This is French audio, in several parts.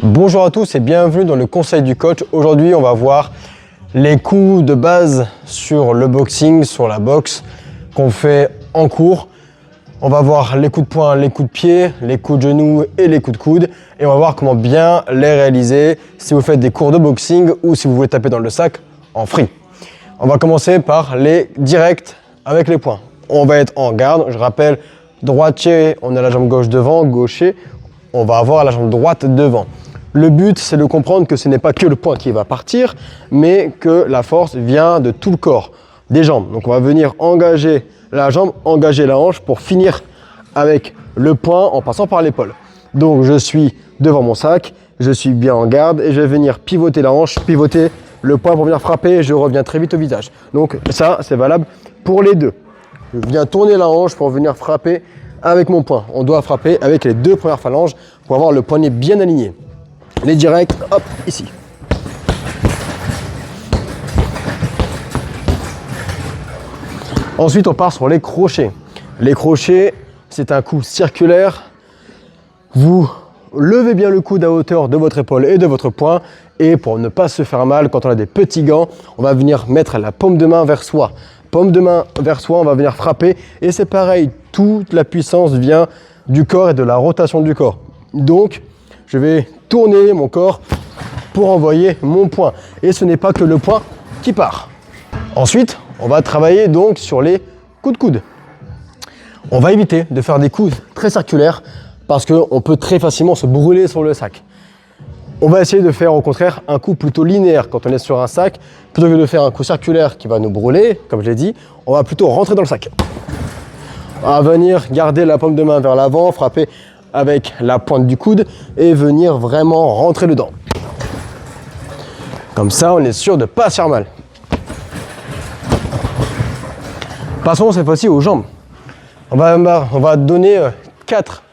Bonjour à tous et bienvenue dans le conseil du coach. Aujourd'hui, on va voir les coups de base sur le boxing, sur la boxe qu'on fait en cours. On va voir les coups de poing, les coups de pied, les coups de genoux et les coups de coude. Et on va voir comment bien les réaliser si vous faites des cours de boxing ou si vous voulez taper dans le sac en free. On va commencer par les directs avec les poings. On va être en garde. Je rappelle, droitier, on a la jambe gauche devant, gaucher, on va avoir la jambe droite devant. Le but, c'est de comprendre que ce n'est pas que le poing qui va partir, mais que la force vient de tout le corps, des jambes. Donc on va venir engager la jambe, engager la hanche pour finir avec le poing en passant par l'épaule. Donc je suis devant mon sac, je suis bien en garde et je vais venir pivoter la hanche, pivoter le poing pour venir frapper et je reviens très vite au visage. Donc ça, c'est valable pour les deux. Je viens tourner la hanche pour venir frapper avec mon poing. On doit frapper avec les deux premières phalanges pour avoir le poignet bien aligné. Les directs, hop, ici. Ensuite, on part sur les crochets. Les crochets, c'est un coup circulaire. Vous levez bien le coude à hauteur de votre épaule et de votre poing. Et pour ne pas se faire mal, quand on a des petits gants, on va venir mettre la paume de main vers soi. Paume de main vers soi, on va venir frapper. Et c'est pareil, toute la puissance vient du corps et de la rotation du corps. Donc, je vais tourner mon corps pour envoyer mon poing. Et ce n'est pas que le poing qui part. Ensuite, on va travailler donc sur les coups de coude. On va éviter de faire des coups très circulaires parce qu'on peut très facilement se brûler sur le sac. On va essayer de faire au contraire un coup plutôt linéaire quand on est sur un sac. Plutôt que de faire un coup circulaire qui va nous brûler, comme je l'ai dit, on va plutôt rentrer dans le sac. On va venir garder la paume de main vers l'avant, frapper avec la pointe du coude et venir vraiment rentrer dedans. Comme ça, on est sûr de ne pas se faire mal. Passons cette fois-ci aux jambes. On va donner 4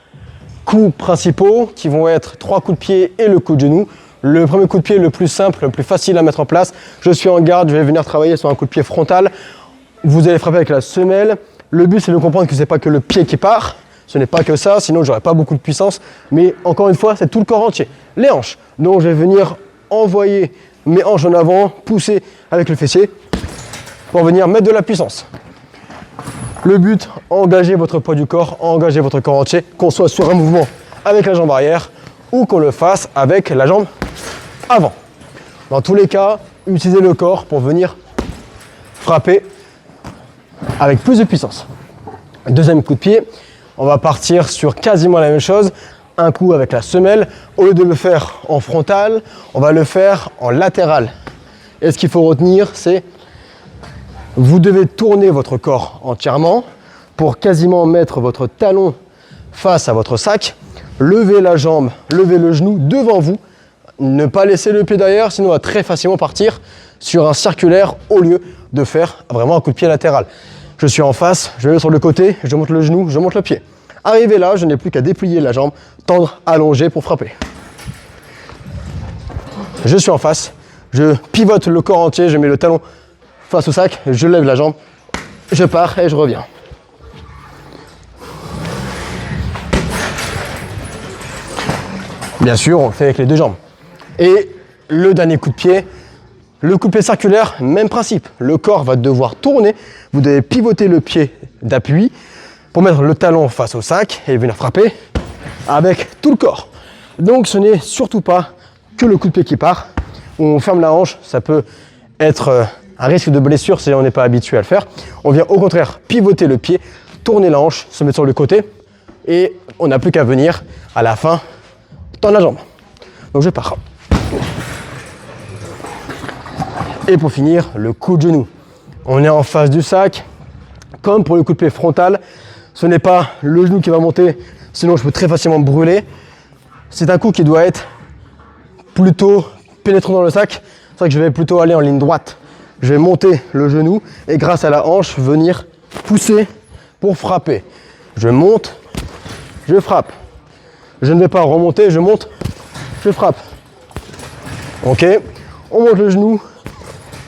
coups principaux qui vont être 3 coups de pied et le coup de genou. Le premier coup de pied le plus simple, le plus facile à mettre en place. Je suis en garde, je vais venir travailler sur un coup de pied frontal. Vous allez frapper avec la semelle. Le but, c'est de comprendre que ce n'est pas que le pied qui part. Ce n'est pas que ça, sinon j'aurais pas beaucoup de puissance. Mais encore une fois, c'est tout le corps entier. Les hanches. Donc je vais venir envoyer mes hanches en avant, pousser avec le fessier pour venir mettre de la puissance. Le but, engager votre poids du corps, engager votre corps entier, qu'on soit sur un mouvement avec la jambe arrière ou qu'on le fasse avec la jambe avant. Dans tous les cas, utilisez le corps pour venir frapper avec plus de puissance. Deuxième coup de pied. On va partir sur quasiment la même chose, un coup avec la semelle. Au lieu de le faire en frontal, on va le faire en latéral. Et ce qu'il faut retenir, c'est vous devez tourner votre corps entièrement pour quasiment mettre votre talon face à votre sac, lever la jambe, lever le genou devant vous, ne pas laisser le pied derrière, sinon on va très facilement partir sur un circulaire au lieu de faire vraiment un coup de pied latéral. Je suis en face, je vais sur le côté, je monte le genou, je monte le pied. Arrivé là, je n'ai plus qu'à déplier la jambe, tendre, allonger pour frapper. Je suis en face, je pivote le corps entier, je mets le talon face au sac, je lève la jambe, je pars et je reviens. Bien sûr, on le fait avec les deux jambes. Et le dernier coup de pied, le coup de pied circulaire, même principe. Le corps va devoir tourner. Vous devez pivoter le pied d'appui pour mettre le talon face au sac et venir frapper avec tout le corps. Donc ce n'est surtout pas que le coup de pied qui part. On ferme la hanche, ça peut être un risque de blessure si on n'est pas habitué à le faire. On vient au contraire pivoter le pied, tourner la hanche, se mettre sur le côté et on n'a plus qu'à venir à la fin tendre la jambe. Donc je pars. Et pour finir, le coup de genou. On est en face du sac. Comme pour le coup de pied frontal, ce n'est pas le genou qui va monter, sinon je peux très facilement me brûler. C'est un coup qui doit être plutôt pénétrant dans le sac. C'est vrai que je vais plutôt aller en ligne droite. Je vais monter le genou et grâce à la hanche, venir pousser pour frapper. Je monte, je frappe. Je ne vais pas remonter, je monte, je frappe. Ok, on monte le genou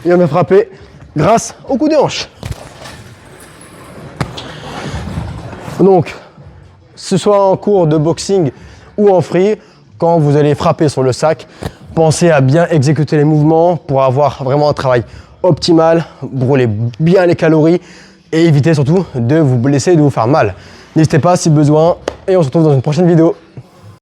et on va frapper grâce au coup de hanche. Donc, ce soit en cours de boxing ou en free, quand vous allez frapper sur le sac, pensez à bien exécuter les mouvements pour avoir vraiment un travail optimal, brûler bien les calories et éviter surtout de vous blesser et de vous faire mal. N'hésitez pas si besoin et on se retrouve dans une prochaine vidéo.